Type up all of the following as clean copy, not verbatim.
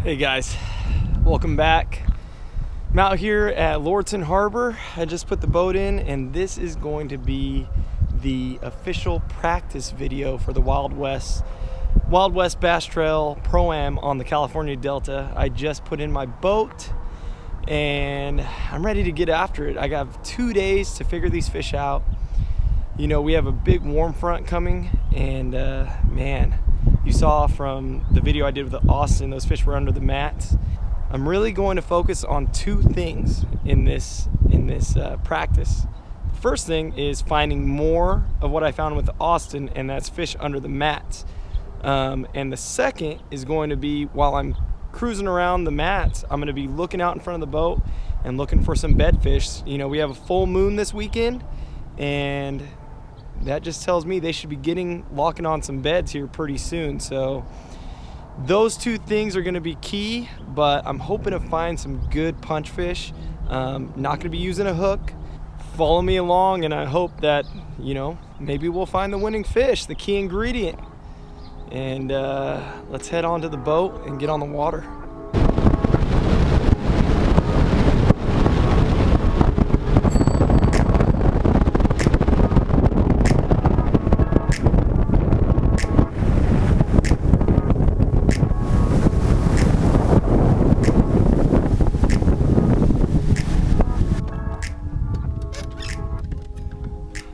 Hey guys, welcome back. I'm out here at Lordton Harbor. I just put the boat in, and this is going to be the official practice video for the Wild West Bass Trail Pro-Am on the California Delta. I just put in my boat and I'm ready to get after it. I got 2 days to figure these fish out. You know, we have a big warm front coming, and man, you saw from the video I did with Austin, those fish were under the mats. I'm really going to focus on two things in this practice. The first thing is finding more of what I found with Austin, and that's fish under the mats. And the second is going to be, while I'm cruising around the mats, I'm going to be looking out in front of the boat and looking for some bedfish. You know, we have a full moon this weekend, and that just tells me they should be locking on some beds here pretty soon. So those two things are going to be key, but I'm hoping to find some good punch fish. Not going to be using a hook. Follow me along, and I hope that, you know, maybe we'll find the winning fish, the key ingredient. And let's head on to the boat and get on the water.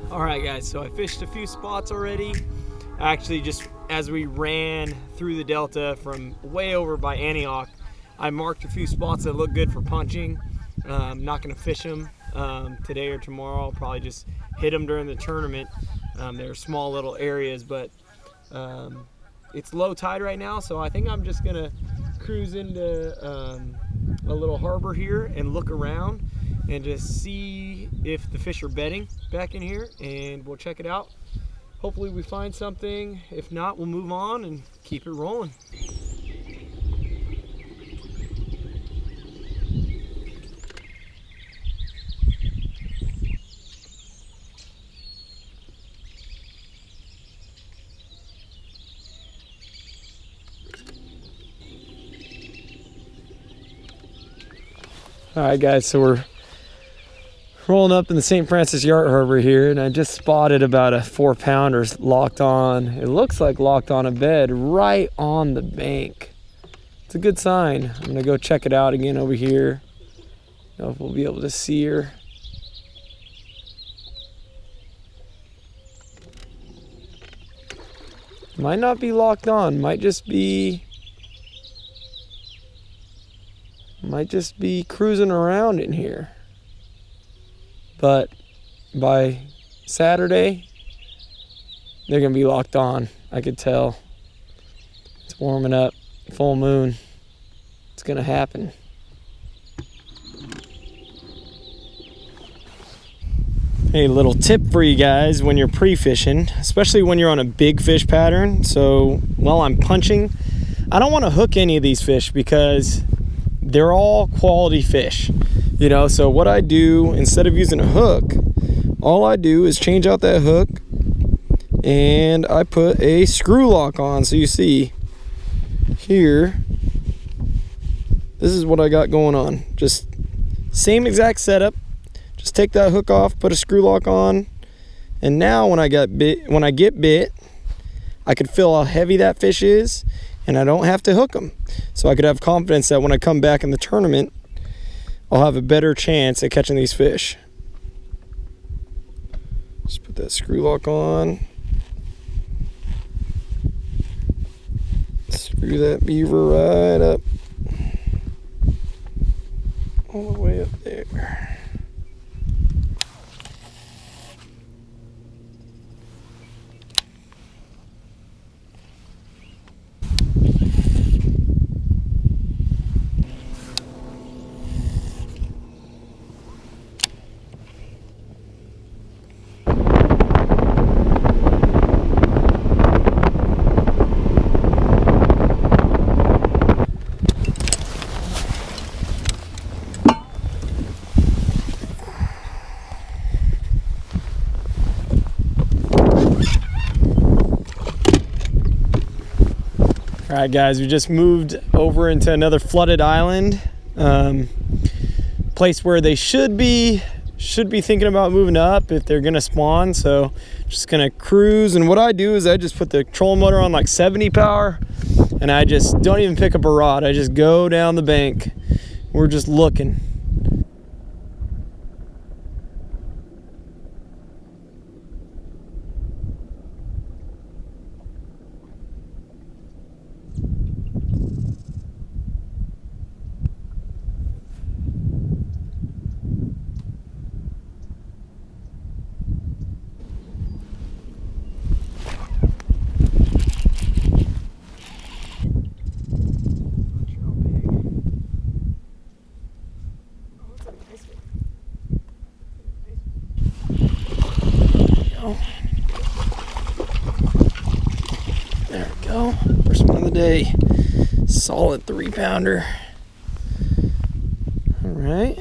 Alright guys, so I fished a few spots already. Actually, just as we ran through the Delta from way over by Antioch, I marked a few spots that look good for punching. I'm not going to fish them today or tomorrow. I'll probably just hit them during the tournament. They're small little areas, but it's low tide right now, so I think I'm just going to cruise into a little harbor here and look around and just see if the fish are bedding back in here, and we'll check it out. Hopefully we find something. If not, we'll move on and keep it rolling. All right guys, so we're rolling up in the St. Francis Yacht Harbor here, and I just spotted about a 4-pounder locked on. It looks like locked on a bed right on the bank. It's a good sign. I'm gonna go check it out again over here. I don't know if we'll be able to see her. Might not be locked on, might just be cruising around in here. But by Saturday, they're gonna be locked on. I could tell. It's warming up, full moon. It's gonna happen. Hey, little tip for you guys when you're pre-fishing, especially when you're on a big fish pattern. So while I'm punching, I don't want to hook any of these fish because they're all quality fish. You know, so what I do, instead of using a hook, all I do is change out that hook and I put a screw lock on. So you see here, this is what I got going on. Just same exact setup. Just take that hook off, put a screw lock on, and now when I get bit, I can feel how heavy that fish is, and I don't have to hook them. So I could have confidence that when I come back in the tournament, I'll have a better chance at catching these fish. Just put that screw lock on. Screw that beaver right up. All the way up there. right, guys, we just moved over into another flooded island, place where they should be thinking about moving up if they're gonna spawn. So just gonna cruise, and what I do is I just put the trolling motor on like 70 power, and I just don't even pick up a rod. I just go down the bank. We're just looking. There we go. First one of the day. Solid 3-pounder. All right.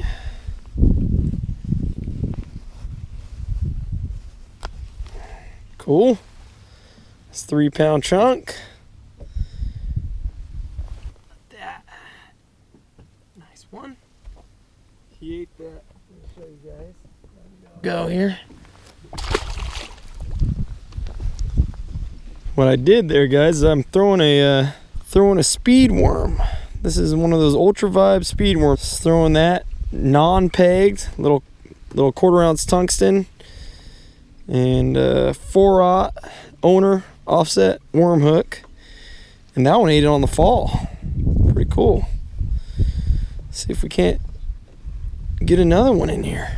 Cool. It's 3-pound chunk. That. Nice one. He ate that. Let me show you guys. Go here. What I did there, guys, is I'm throwing a speed worm. This is one of those Ultra Vibe speed worms. Throwing that non-pegged little 1/4 ounce tungsten and 4/0 owner offset worm hook, and that one ate it on the fall. Pretty cool. See if we can't get another one in here.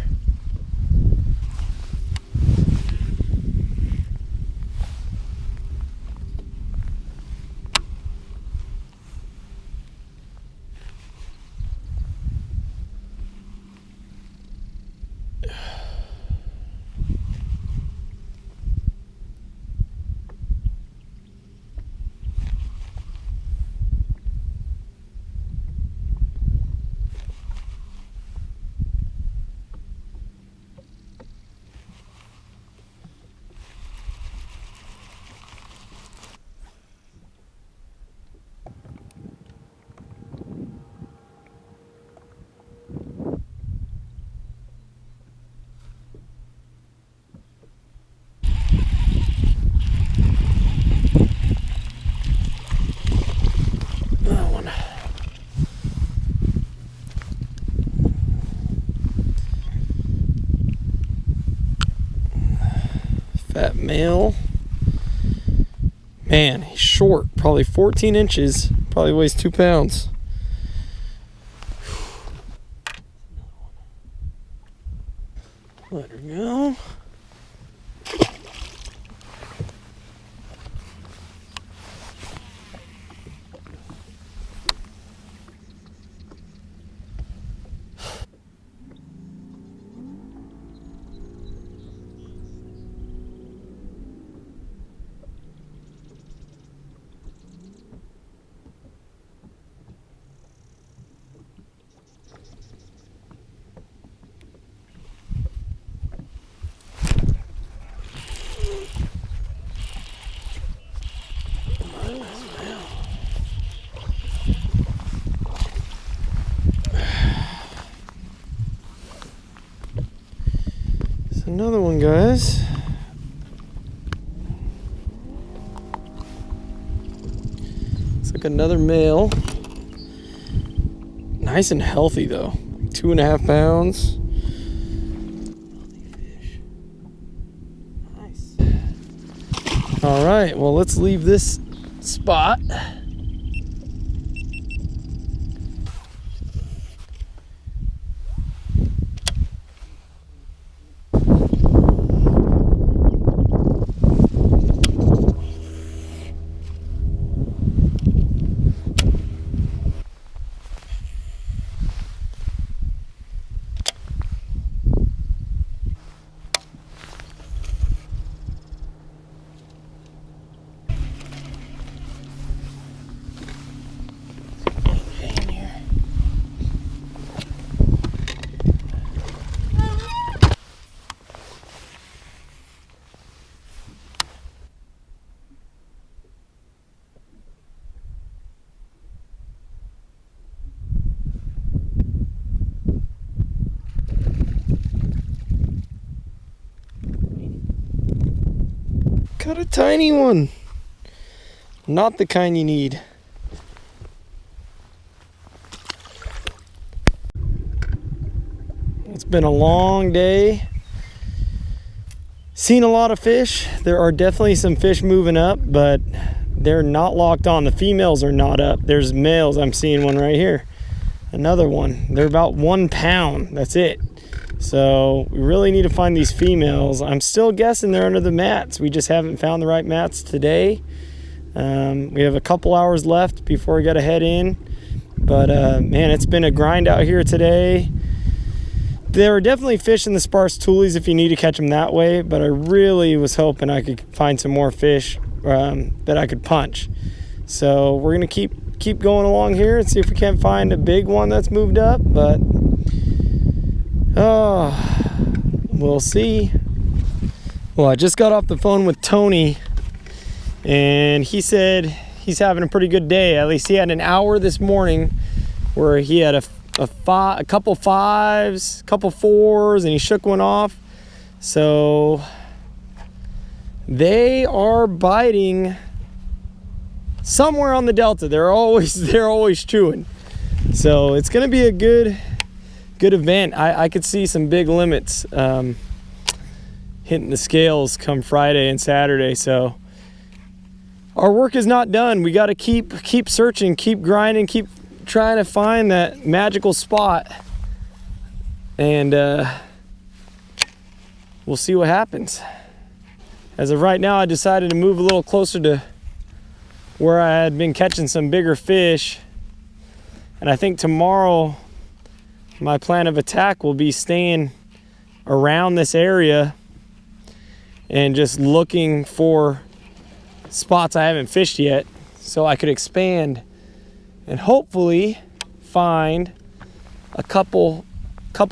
Fat male. Man, he's short, probably 14 inches, probably weighs 2 pounds. Let her go. Another one, guys. It's like another male. Nice and healthy though. 2.5 pounds. Fish. Nice. All right, well, let's leave this spot. Got a tiny one. Not the kind you need. It's been a long day. Seen a lot of fish. There are definitely some fish moving up, but they're not locked on. The females are not up. There's males. I'm seeing one right here. Another one. They're about 1 pound. That's it. So we really need to find these females. I'm still guessing they're under the mats. We just haven't found the right mats today. We have a couple hours left before we got to head in. But man, it's been a grind out here today. There are definitely fish in the sparse toolies if you need to catch them that way, but I really was hoping I could find some more fish that I could punch. So we're gonna keep going along here and see if we can't find a big one that's moved up, but we'll see. Well, I just got off the phone with Tony, and he said he's having a pretty good day. At least he had an hour this morning where he had a couple fives, couple fours, and he shook one off. So they are biting somewhere on the delta. They're always chewing. So it's gonna be a good event. I could see some big limits hitting the scales come Friday and Saturday. So our work is not done. We got to keep searching, keep grinding, keep trying to find that magical spot, and we'll see what happens. As of right now, I decided to move a little closer to where I had been catching some bigger fish, and I think tomorrow my plan of attack will be staying around this area and just looking for spots I haven't fished yet so I could expand and hopefully find a couple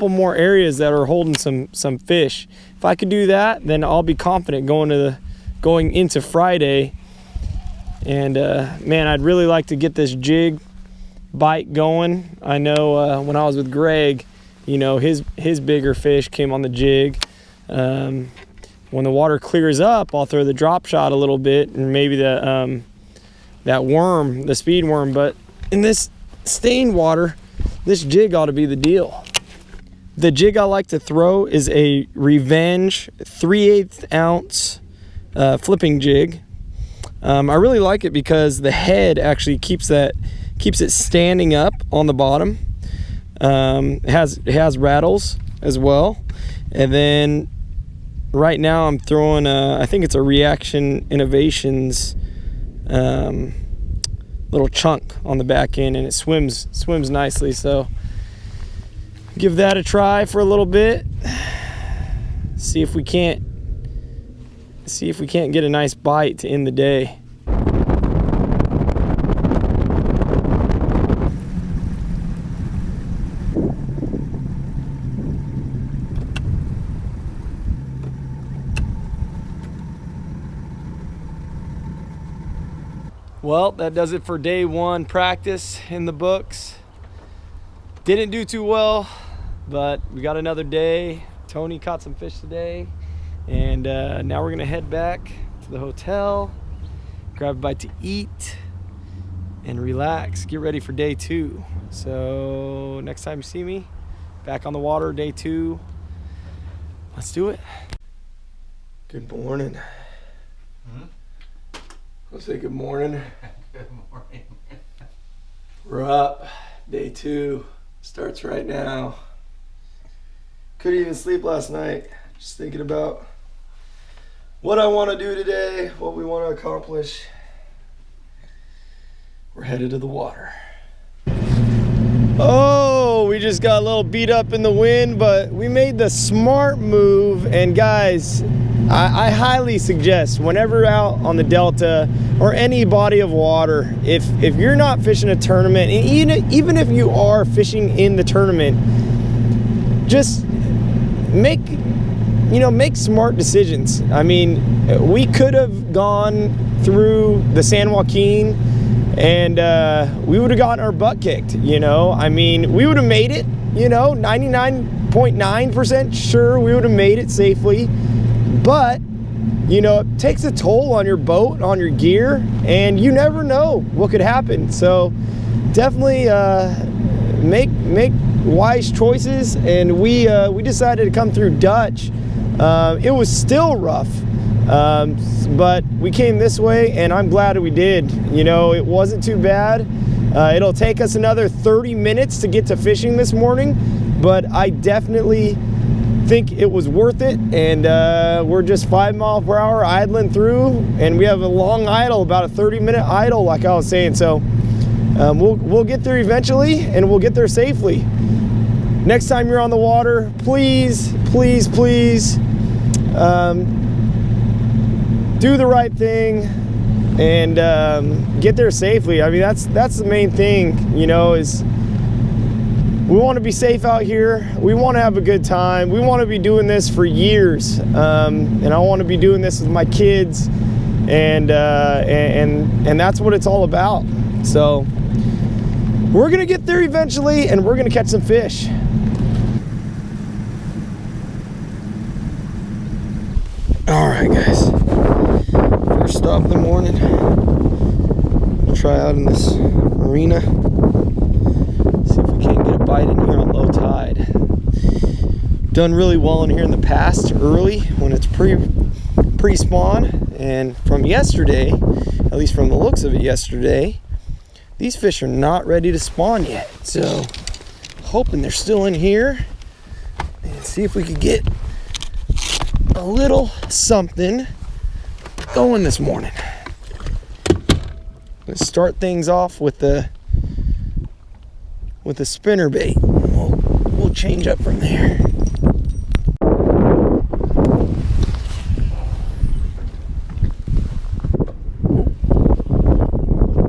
more areas that are holding some fish. If I could do that, then I'll be confident going into Friday. And man, I'd really like to get this jig bite going. I know when I was with Greg, you know, his bigger fish came on the jig. When the water clears up, I'll throw the drop shot a little bit and maybe that worm, the speed worm, but in this stained water, this jig ought to be the deal. The jig I like to throw is a Revenge 3/8 ounce flipping jig. I really like it because the head actually keeps it standing up on the bottom. It has rattles as well. And then right now I'm throwing I think it's a Reaction Innovations little chunk on the back end, and it swims nicely. So give that a try for a little bit. See if we can't get a nice bite to end the day. Well, that does it for day one practice in the books. Didn't do too well, but we got another day. Tony caught some fish today, and now we're gonna head back to the hotel, grab a bite to eat, and relax, get ready for day two. So next time you see me, back on the water, day two. Let's do it. Good morning. I'll say good morning. Good morning. We're up. Day two starts right now. Couldn't even sleep last night. Just thinking about what I want to do today, what we want to accomplish. We're headed to the water. Oh, we just got a little beat up in the wind, but we made the smart move. And guys, I highly suggest whenever out on the Delta or any body of water, if you're not fishing a tournament, and even if you are fishing in the tournament, just make smart decisions. I mean, we could have gone through the San Joaquin and we would have gotten our butt kicked, you know. I mean, we would have made it, you know, 99.9% sure we would have made it safely. But you know, it takes a toll on your boat, on your gear, and you never know what could happen. So definitely make wise choices. And we decided to come through Dutch. It was still rough, but we came this way, and I'm glad we did. You know, it wasn't too bad. It'll take us another 30 minutes to get to fishing this morning, but I definitely think it was worth it. And we're just 5 miles per hour idling through, and we have a long idle, about a 30-minute idle, like I was saying. So we'll get there eventually, and we'll get there safely. Next time you're on the water, please, please, please do the right thing and get there safely. I mean, that's the main thing, you know, is we want to be safe out here. We want to have a good time. We want to be doing this for years, and I want to be doing this with my kids, and that's what it's all about. So we're gonna get there eventually, and we're gonna catch some fish. All right, guys. First stop of the morning. We'll try out in this marina. See if we can't get a bite in here on low tide. Done really well in here in the past, early when it's pre-spawn. And from yesterday, at least from the looks of it yesterday, these fish are not ready to spawn yet. So, hoping they're still in here, and see if we could get a little something going this morning. Let's start things off with the spinner bait. We'll change up from there.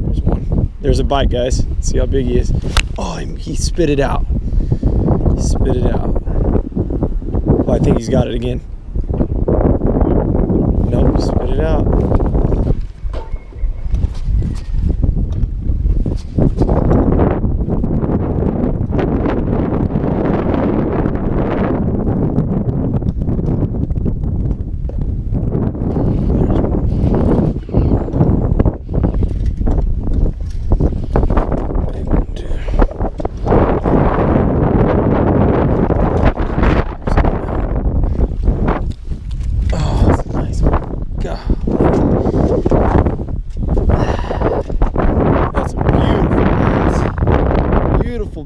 There's one. There's a bite, guys. See how big he is. Oh, he spit it out. He spit it out. Well, I think he's got it again. Nope, spit it out.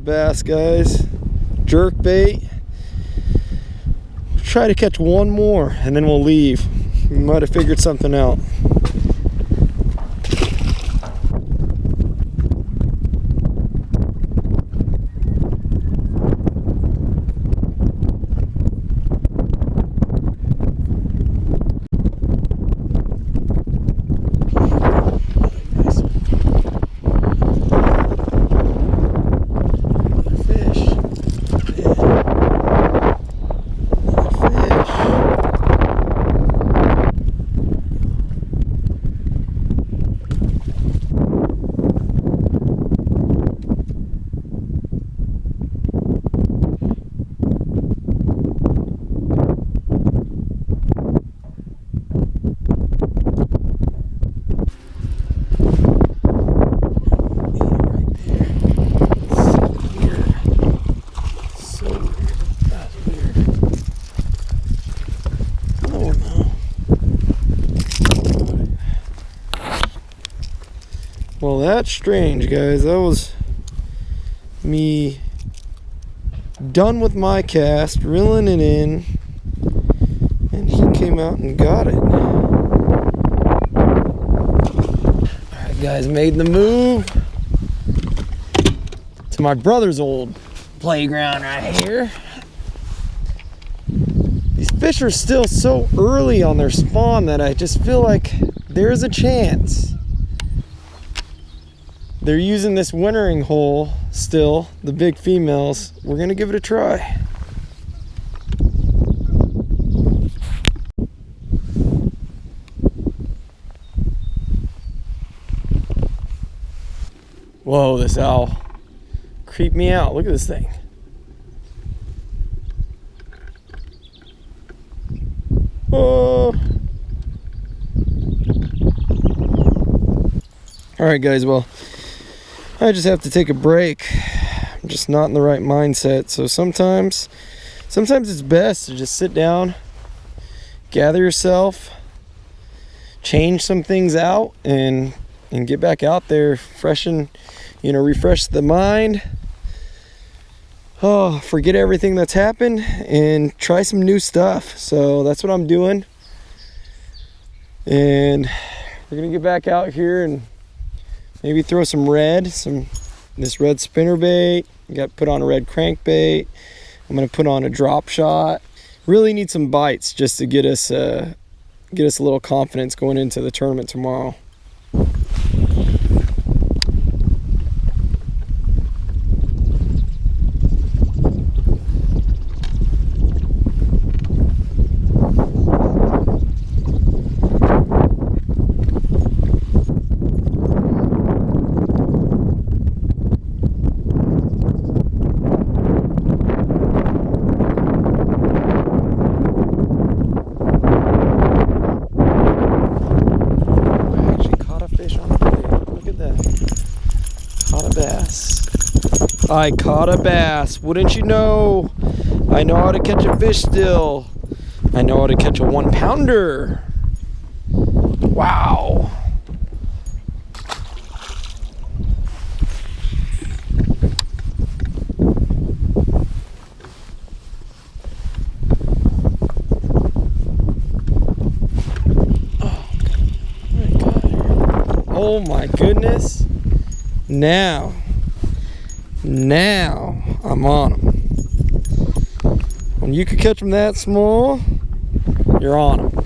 Bass, guys. Jerk bait. We'll try to catch one more and then we'll leave. We might have figured something out. Well, that's strange, guys. That was me done with my cast, reeling it in, and he came out and got it. Alright, guys, made the move to my brother's old playground right here. These fish are still so early on their spawn that I just feel like there's a chance. They're using this wintering hole still, the big females. We're gonna give it a try. Whoa, this owl creeped me out. Look at this thing. Oh, All right, guys, well, I just have to take a break. I'm just not in the right mindset. So sometimes it's best to just sit down, gather yourself, change some things out, and get back out there, freshen, refresh the mind. Oh, forget everything that's happened and try some new stuff. So that's what I'm doing. And we're gonna get back out here and maybe throw some this red spinnerbait. Got put on a red crankbait. I'm gonna put on a drop shot. Really need some bites just to get us a little confidence going into the tournament tomorrow. I caught a bass. Wouldn't you know? I know how to catch a fish still. I know how to catch a 1-pounder. Wow. Oh my goodness. Now I'm on them. When you can catch them that small, you're on them.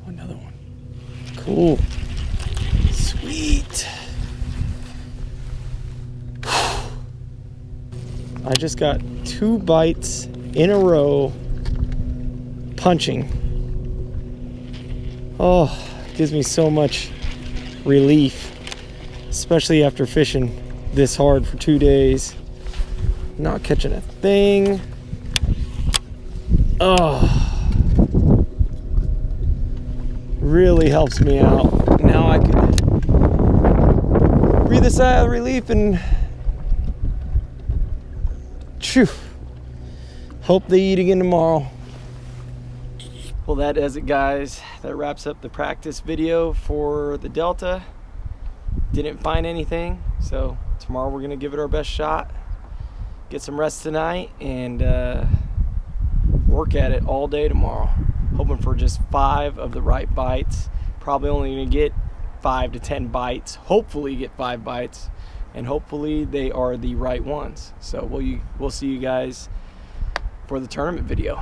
Another one. Cool. Sweet. I just got 2 bites in a row punching. Oh, gives me so much relief, especially after fishing this hard for 2 days. Not catching a thing. Oh, really helps me out. Now I can breathe a sigh of relief and phew, hope they eat again tomorrow. Well, that does it, guys. That wraps up the practice video for the Delta. Didn't find anything, so tomorrow we're gonna give it our best shot, get some rest tonight, and work at it all day tomorrow. Hoping for just 5 of the right bites. Probably only gonna get 5 to 10 bites. Hopefully get 5 bites, and hopefully they are the right ones. So we'll see you guys for the tournament video.